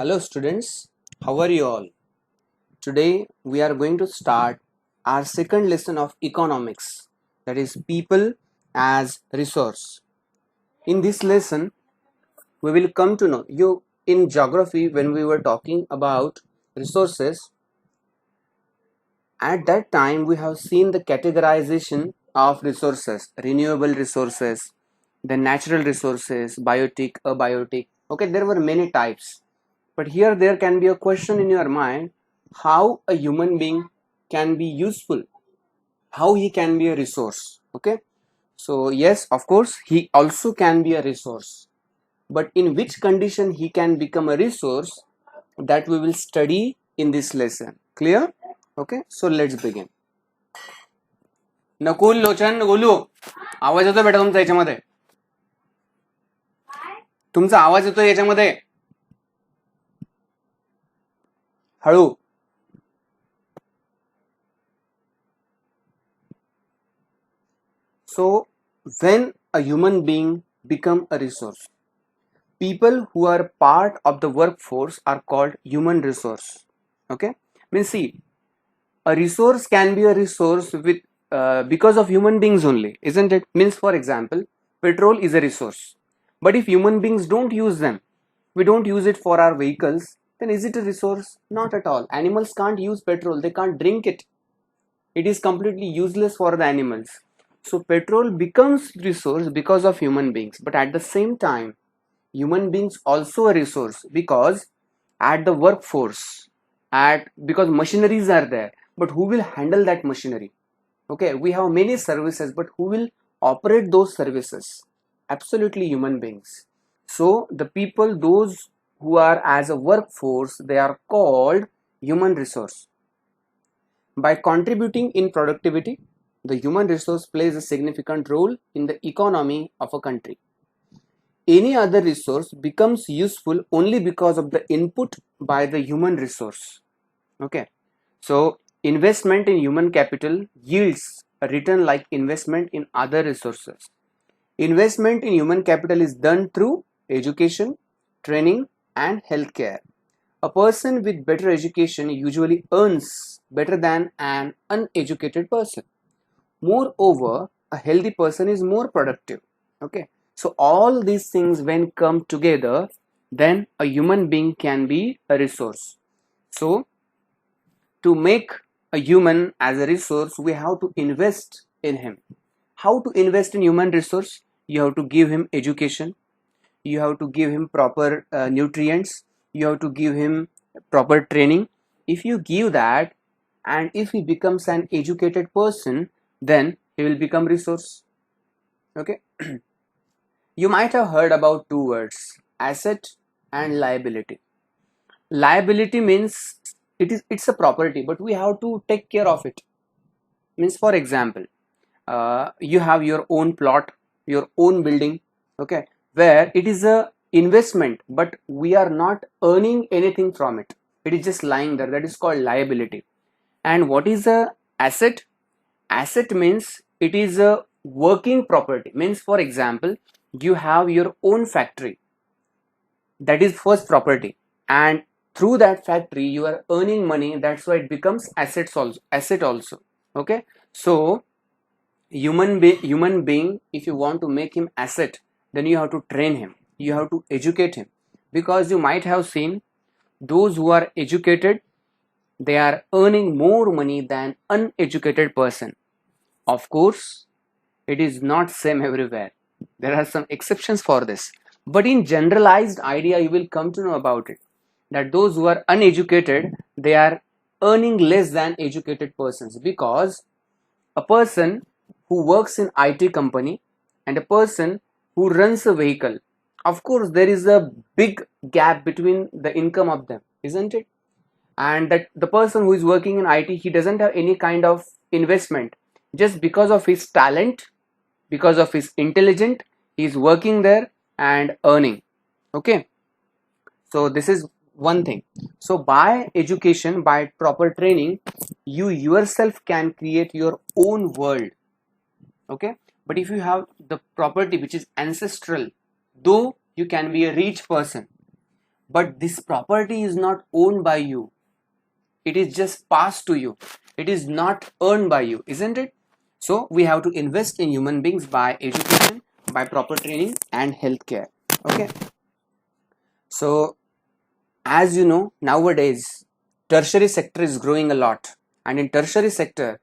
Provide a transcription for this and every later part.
Hello students, how are you all? Today we are going to start our second lesson of economics, that is people as resource. In this lesson we will come to know you in geography. When we were talking about resources, at that time we have seen the categorization of resources: renewable resources, then natural resources, biotic, abiotic. Okay, there were many types. But here there can be a question in your mind: how a human being can be useful, how he can be a resource. Okay, so yes, of course he also can be a resource, but in which condition he can become a resource, that we will study in this lesson. Clear? Okay, so let's begin. Nakul, लोचन, गोलू, आवाज येतो बेटा तुमचा याच्यामध्ये? तुमचा आवाज येतो याच्यामध्ये? हळू. So when a human being become a resource, people who are part of the workforce are called human resource. Okay, means see, a resource can be a resource with because of human beings only, isn't it? Means, for example, petrol is a resource, but if human beings don't use them, we don't use it for our vehicles, then is it a resource? Not at all. Animals can't use petrol, they can't drink it. It is completely useless for the animals. So petrol becomes resource because of human beings, but at the same time human beings also a resource, because at the workforce, at because machineries are there, but who will handle that machinery? Okay, we have many services, but who will operate those services? Absolutely human beings. So the people, those who are as a workforce, they are called human resource. By contributing in productivity, the human resource plays a significant role in the economy of a country. Any other resource becomes useful only because of the input by the human resource. Okay, so investment in human capital yields a return like investment in other resources. Investment in human capital is done through education, training, and healthcare. A person with better education usually earns better than an uneducated person. Moreover, a healthy person is more productive. Okay, so all these things when come together, then a human being can be a resource. So to make a human as a resource, we have to invest in him. How to invest in human resource? You have to give him education, you have to give him proper nutrients, you have to give him proper training. If you give that, and if he becomes an educated person, then he will become resource. Okay. You might have heard about two words: asset and liability. Liability means it's a property, but we have to take care of it. Means, for example, you have your own plot, your own building, okay, where it is a investment, but we are not earning anything from it. It is just lying there. That is called liability. And what is a asset? Asset means it is a working property. Means, for example, you have your own factory. That is first property, and through that factory you are earning money. That's why it becomes asset also. Okay, so human being, if you want to make him asset, then you have to train him, you have to educate him, because you might have seen those who are educated, they are earning more money than uneducated person. Of course, it is not same everywhere. There are some exceptions for this, but in generalized idea you will come to know about it, that those who are uneducated, they are earning less than educated persons, because a person who works in IT company and a person who runs a vehicle, of course there is a big gap between the income of them, isn't it? And that the person who is working in IT, he doesn't have any kind of investment. Just because of his talent, because of his intelligence, he is working there and earning. Okay, so this is one thing. So by education, by proper training, you yourself can create your own world. Okay, but if you have the property which is ancestral, though you can be a rich person, but this property is not owned by you. It is just passed to you. It is not earned by you, isn't it? So we have to invest in human beings by education, by proper training and healthcare. Okay. So as you know, nowadays tertiary sector is growing a lot, and in tertiary sector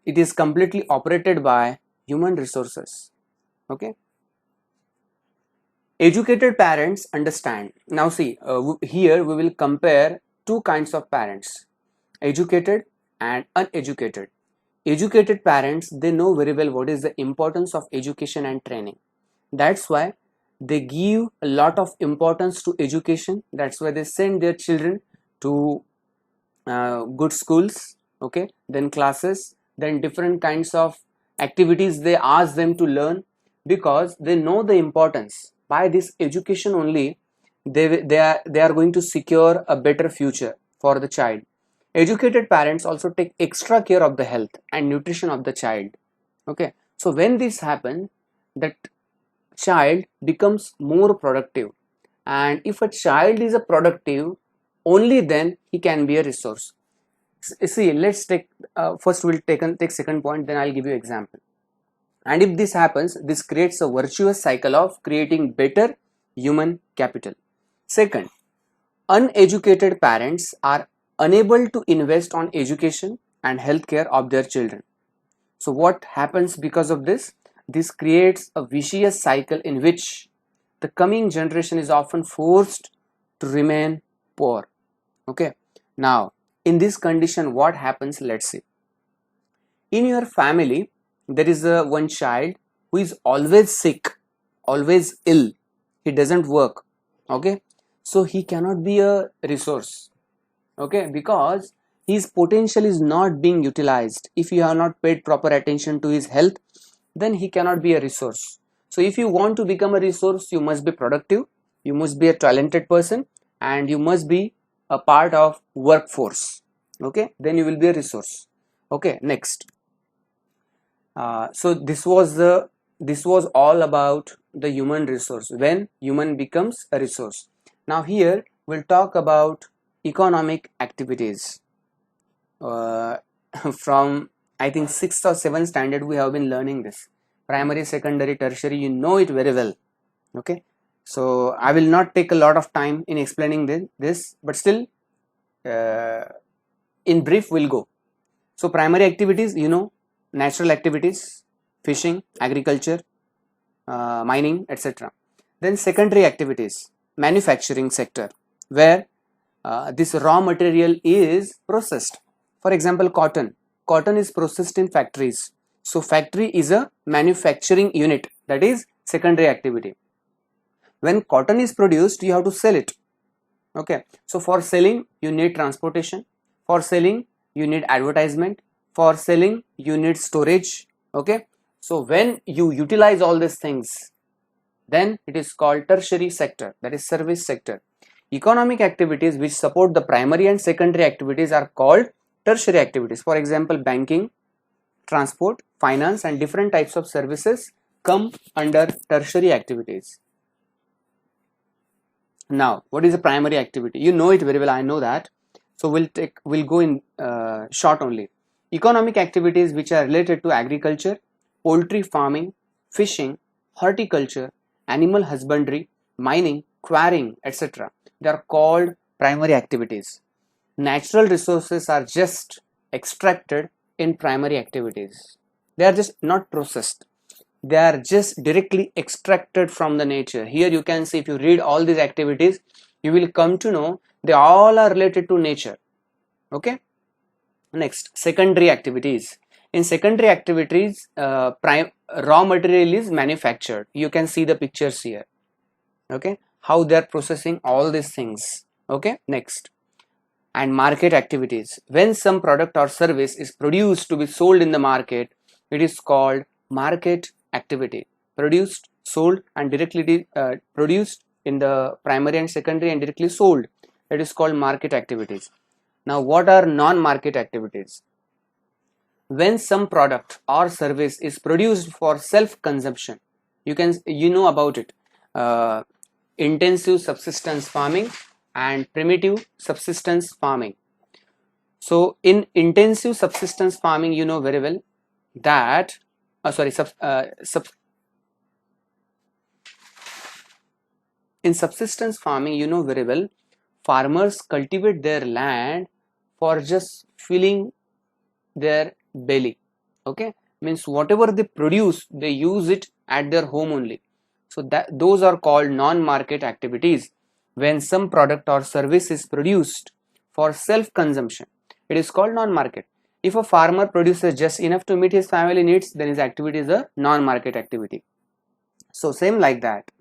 it is completely operated by human resources. Okay. Educated parents understand. Now see, here we will compare two kinds of parents, educated and uneducated. Educated parents, they know very well what is the importance of education and training. That's why they give a lot of importance to education. That's why they send their children to good schools, okay, then classes, then different kinds of activities they ask them to learn, because they know the importance. By this education only, they are going to secure a better future for the child. Educated parents also take extra care of the health and nutrition of the child. Okay, so when this happens, that child becomes more productive, and if a child is a productive, only then he can be a resource. See, let's take first we'll take second point, then I'll give you example. And if this happens, this creates a virtuous cycle of creating better human capital. Second, uneducated parents are unable to invest on education and healthcare of their children. So what happens because of this? This creates a vicious cycle in which the coming generation is often forced to remain poor. Okay. Now, in this condition, what happens? Let's see. In your family, there is a one child who is always sick, always ill. He doesn't work. Okay. So he cannot be a resource. Okay, because his potential is not being utilized. If you have not paid proper attention to his health, then he cannot be a resource. So if you want to become a resource, you must be productive, you must be a talented person, and you must be a part of workforce. Okay, then you will be a resource. Okay, next. So this was all about the human resource, when human becomes a resource. Now here we'll talk about economic activities. From I think 6th or 7th standard we have been learning this. Primary, secondary, tertiary, you know it very well. Okay, so I will not take a lot of time in explaining this, but still in brief we'll go. So primary activities, you know, natural activities, fishing, agriculture, mining, etc. Then secondary activities, manufacturing sector, where this raw material is processed. For example, cotton. Cotton is processed in factories. So factory is a manufacturing unit, that is secondary activity. When cotton is produced, you have to sell it. Okay, so for selling you need transportation, for selling you need advertisement, for selling you need storage. Okay, so when you utilize all these things, then it is called tertiary sector, that is service sector. Economic activities which support the primary and secondary activities are called tertiary activities. For example, banking, transport, finance and different types of services come under tertiary activities. Now, what is a primary activity? You know it very well, I know that. So we'll go in short only. Economic activities which are related to agriculture, poultry farming, fishing, horticulture, animal husbandry, mining, quarrying, etc. They are called primary activities. Natural resources are just extracted in primary activities. They are just not processed. They are just directly extracted from the nature. Here you can see, if you read all these activities, you will come to know they all are related to nature. Okay. Next, secondary activities. In secondary activities, raw material is manufactured. You can see the pictures here. Okay, how they are processing all these things. Okay, next. And market activities. When some product or service is produced to be sold in the market, it is called market activity. Produced, sold, and directly produced in the primary and secondary and directly sold. That is called market activities. Now, what are non-market activities? When some product or service is produced for self-consumption, you know about it. Intensive subsistence farming, and primitive subsistence farming. So in intensive subsistence farming, you know very well that in subsistence farming, you know very well, farmers cultivate their land for just filling their belly. Okay, means whatever they produce, they use it at their home only. So that those are called non-market activities. When some product or service is produced for self-consumption, it is called non-market. If a farmer produces just enough to meet his family needs, then his activity is a non-market activity. So same like that,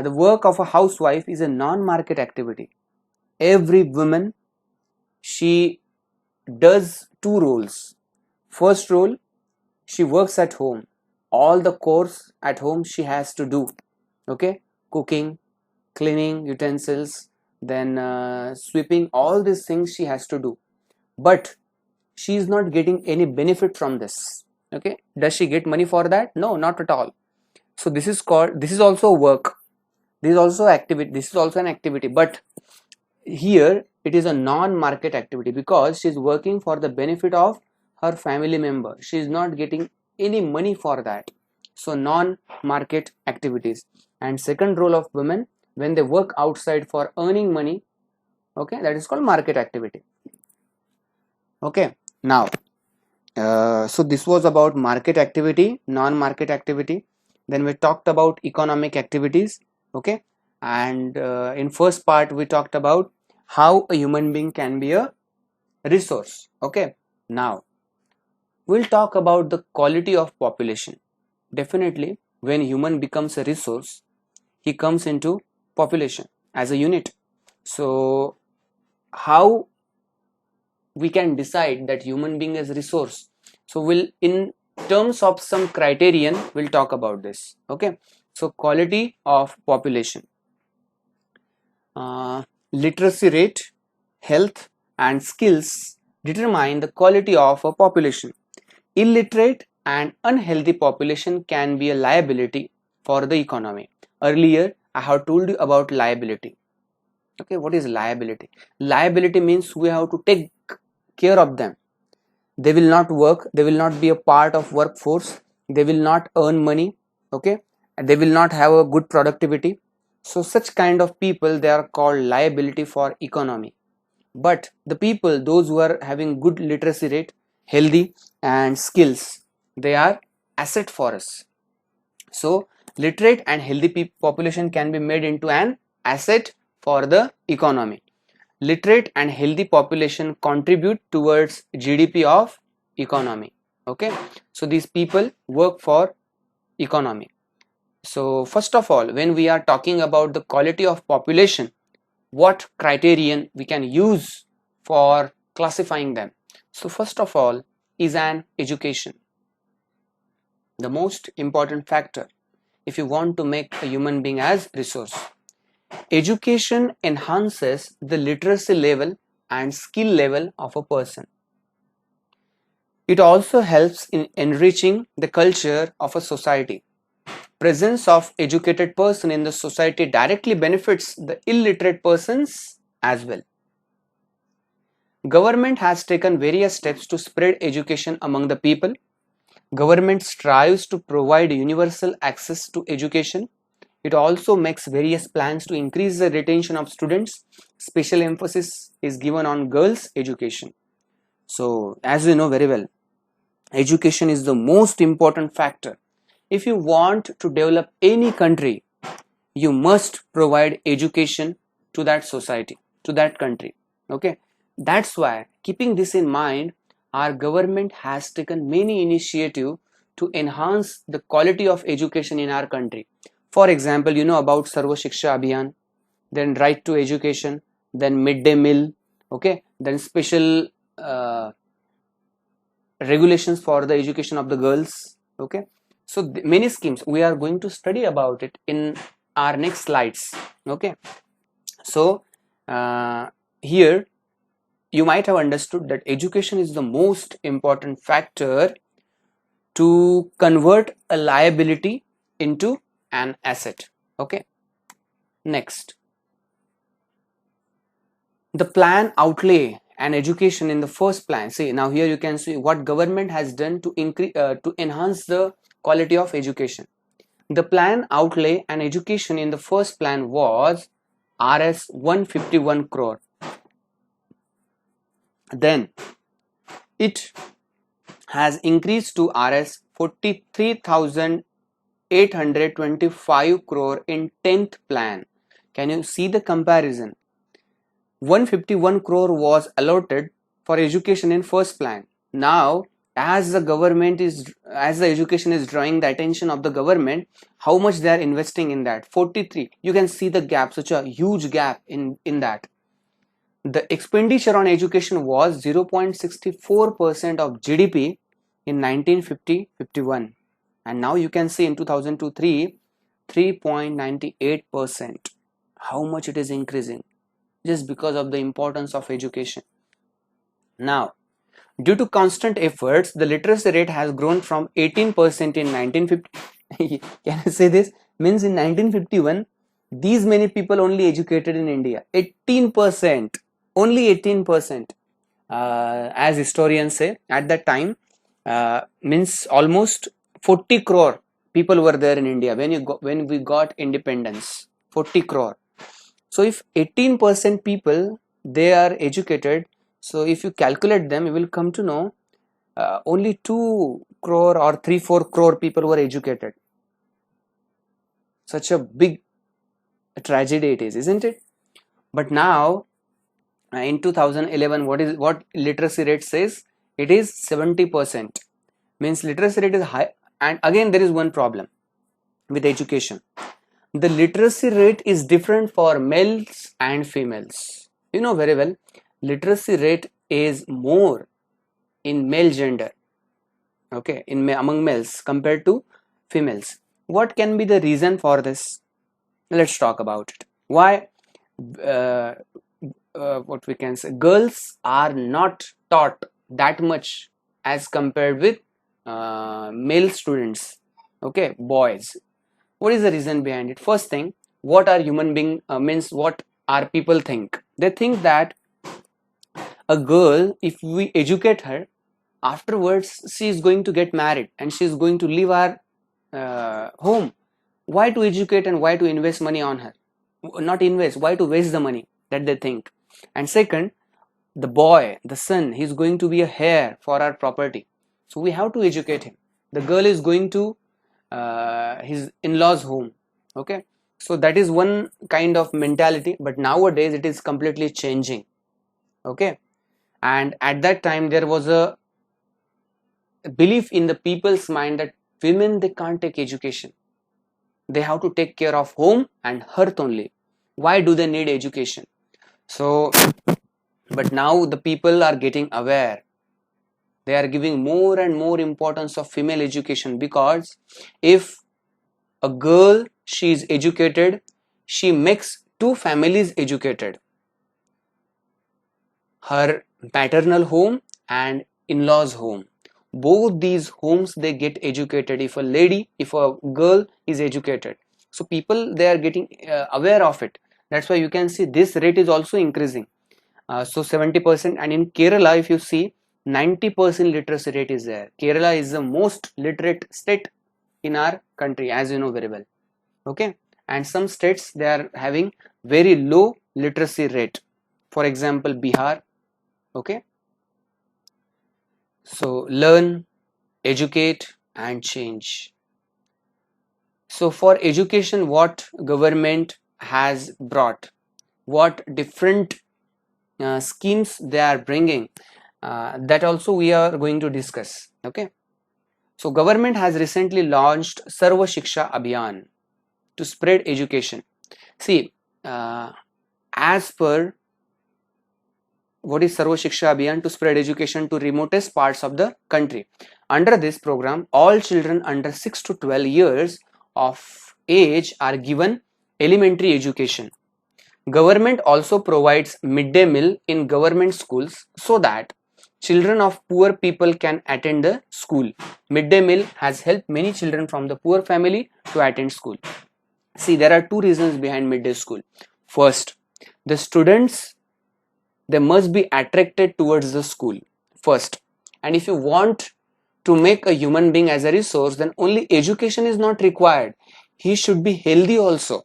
the work of a housewife is a non-market activity. Every woman, she does two roles. First role, she works at home. All the chores at home she has to do. Okay, cooking, cleaning utensils, then sweeping, all these things she has to do. But she is not getting any benefit from this. Okay, does she get money for that? No, not at all. So this is called, this is also work, this is also activity, this is also an activity, but here it is a non-market activity because she is working for the benefit of her family member. She is not getting any money for that. So non-market activities. And second role of women, when they work outside for earning money, okay, that is called market activity. Okay, now so this was about market activity, non-market activity. Then we talked about economic activities. Okay, and in first part we talked about how a human being can be a resource. Okay, now we'll talk about the quality of population. Definitely, when human becomes a resource, he comes into population as a unit. So how we can decide that human being is resource? So we'll, in terms of some criterion, we'll talk about this. Okay, so quality of population, literacy rate, health and skills determine the quality of a population. Illiterate and unhealthy population can be a liability for the economy. Earlier I have told you about liability. Okay, what is liability? Liability means we have to take care of them. They will not work, they will not be a part of workforce, they will not earn money. Okay, and they will not have a good productivity. So such kind of people, they are called liability for economy. But the people, those who are having good literacy rate, healthy and skills, they are asset for us. So literate and healthy population can be made into an asset for the economy. Literate and healthy population contribute towards GDP of economy. Okay, so these people work for economy. So first of all, when we are talking about the quality of population, what criterion we can use for classifying them? So first of all is an education, the most important factor if you want to make a human being as resource. Education enhances the literacy level and skill level of a person. It also helps in enriching the culture of a society. Presence of educated person in the society directly benefits the illiterate persons as well. Government has taken various steps to spread education among the people. Government strives to provide universal access to education. It also makes various plans to increase the retention of students. Special emphasis is given on girls' education. So, as you know very well, education is the most important factor. If you want to develop any country, you must provide education to that society, to that country. Okay, that's why, keeping this in mind, our government has taken many initiatives to enhance the quality of education in our country. For example, you know about Sarva Shiksha Abhiyan, then right to education, then midday meal. Okay, then special regulations for the education of the girls. Okay, so many schemes, we are going to study about it in our next slides. Okay, so here you might have understood that education is the most important factor to convert a liability into an asset. Okay, next, The plan outlay and education in the first plan. See, now here you can see what government has done to increase to enhance the quality of education. The plan outlay and education in the first plan was Rs 151 crore. Then it has increased to Rs 43,825 crore in 10th plan. Can you see the comparison? 151 crore was allotted for education in first plan. Now, as the education is drawing the attention of the government, how much they are investing in that? 43. You can see the gap, such a huge gap in that. The expenditure on education was 0.64% of GDP in 1950-51, and now you can see in 2002-3, 3.98%. How much it is increasing, just because of the importance of education. Now, due to constant efforts, the literacy rate has grown from 18% in 1950. Can I say this? Means in 1951, these many people only educated in India. 18%. Only 18%. As historians say, at that time, means almost 40 crore people were there in India when we got independence. 40 crore. So if 18% people they are educated, so if you calculate them, you will come to know only 2 crore or 3-4 crore people were educated. Such a big tragedy it is, isn't it? But now in 2011, what literacy rate says? It is 70%. Means literacy rate is high. And again, there is one problem with education. The literacy rate is different for males and females. You know very well, literacy rate is more in male gender, okay, among males compared to females. What can be the reason for this? Let's talk about it. Why uh, what we can say, girls are not taught that much as compared with male students, okay, boys. What is the reason behind it? First thing, what are human being means what are people think? They think that a girl, if we educate her, afterwards she is going to get married and she is going to leave our home. Why to educate and why to invest money on her? Not invest, why to waste the money? That they think. And second, the boy, the son, he's going to be a heir for our property, so we have to educate him. The girl is going to his in-laws home, okay. So that is one kind of mentality, but nowadays it is completely changing, okay. And at that time there was a belief in the people's mind that women, they can't take education, they have to take care of home and hearth only. Why do they need education? So but now the people are getting aware, they are giving more and more importance of female education, because if a girl, she is educated, she makes two families educated, her maternal home and in-laws home. Both these homes, they get educated if a girl is educated. So people, they are getting aware of it. That's why you can see this rate is also increasing. So 70%, and in Kerala if you see, 90% literacy rate is there. Kerala is the most literate state in our country, as you know very well, okay. And some states, they are having very low literacy rate, for example Bihar, okay. So learn, educate and change. So for education, what government has brought, what different schemes they are bringing, that also we are going to discuss, okay. So government has recently launched Sarva Shiksha Abhiyan to spread education. See, as per what is Sarva Shiksha Abhiyan? To spread education to remotest parts of the country. Under this program, all children under 6 to 12 years of age are given elementary education. Government also provides midday meal in government schools so that children of poor people can attend the school. Midday meal has helped many children from the poor family to attend school. See, there are two reasons behind midday school. First, the students they must be attracted towards the school first. And if you want to make a human being as a resource, then only education is not required, he should be healthy also.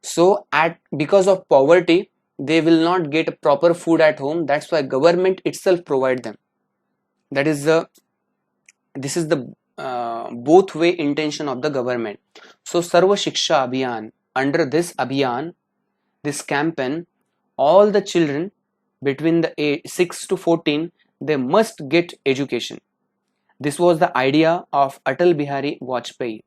So at because of poverty, they will not get proper food at home. That's why government itself provide them. That is the this is the both way intention of the government. So Sarva Shiksha Abhiyan, under this abhiyan, this campaign, all the children between the age 6 to 14, they must get education. This was the idea of Atal Bihari Vajpayee.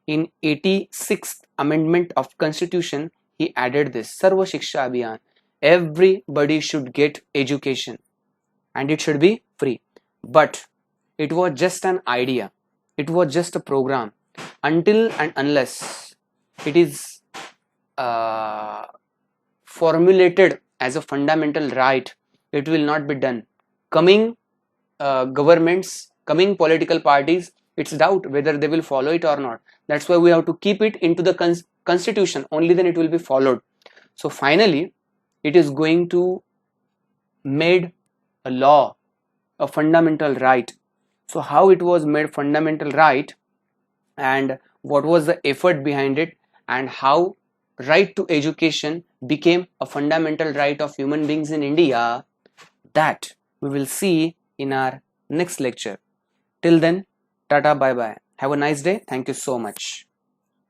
In 86th amendment of constitution, he added this Sarva Shiksha Abhiyan. Everybody should get education and it should be free. But it was just an idea. It was just a program. Until and unless it is uh, formulated as a fundamental right, it will not be done. Coming governments, coming political parties, it's doubt whether they will follow it or not. That's why we have to keep it into the constitution. Only then it will be followed. So finally, it is going to made a law, a fundamental right. So how it was made fundamental right, and what was the effort behind it, and how right to education became a fundamental right of human beings in India, that we will see in our next lecture. Till then, tata, bye bye. Have a nice day. Thank you so much.